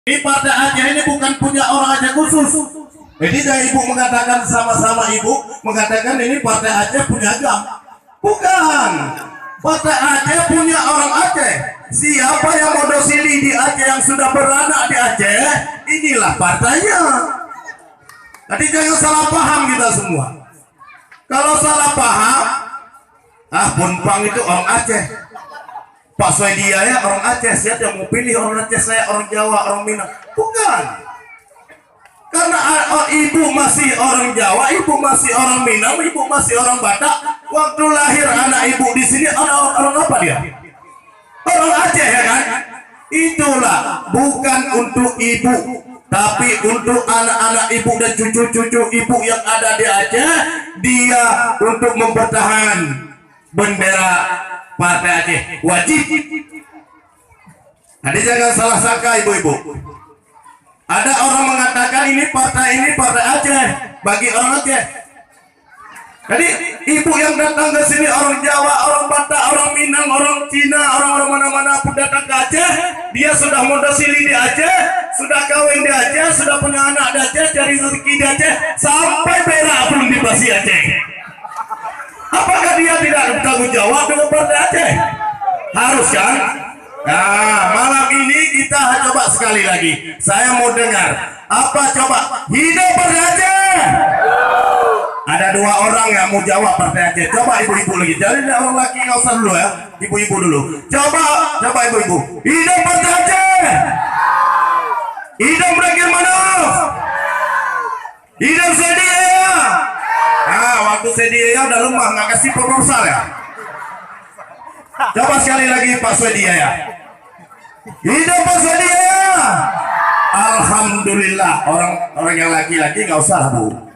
Ini Partai Aceh ini bukan punya orang Aceh khusus. Jadi dari ibu mengatakan sama-sama ibu mengatakan ini Partai Aceh punya agam. Bukan. Partai Aceh punya orang Aceh. Siapa yang mau dosili di Aceh yang sudah beranak di Aceh, inilah partainya. Jadi jangan salah paham kita semua. Kalau salah paham, Bunpang itu orang Aceh. Pak Swedia ya orang Aceh, siapa yang mau pilih orang Aceh, saya orang Jawa, orang Minang? Bukan. Karena ibu masih orang Jawa, ibu masih orang Minang, ibu masih orang Batak. Waktu lahir anak ibu di sini orang apa dia? Orang Aceh ya kan? Itulah bukan untuk ibu, tapi untuk anak-anak ibu dan cucu-cucu ibu yang ada di Aceh, dia untuk mempertahankan bendera Partai Aceh wajib. Jadi jangan salah sangka ibu-ibu. Ada orang mengatakan ini partai Aceh bagi orang Aceh. Jadi ibu yang datang ke sini orang Jawa, orang Batak, orang Minang, orang Cina, orang mana-mana pun datang ke Aceh, dia sudah mondosili di Aceh, sudah kawin di Aceh, sudah punya anak di Aceh, cari rezeki di Aceh, sampai berak pun dibasi Aceh. Apakah dia tidak bertanggung jawab dengan Partai Aceh? Harus kan? Nah, malam ini kita coba sekali lagi. Saya mau dengar apa coba? Hidup Partai Aceh. Ada dua orang yang mau jawab Partai Aceh. Coba ibu-ibu lagi. Jadi orang laki nggak usah dulu ya. Ibu-ibu dulu. Coba ibu-ibu. Hidup Partai Aceh. Hidup Rakyat Manaf. Hidup Sedia. Nah, waktu Sedia udah lemah, nggak kasih proposal ya. Coba sekali lagi Pak Sedia ya. Hidup Pak Sedia. Alhamdulillah, orang yang laki-laki nggak usah Bu.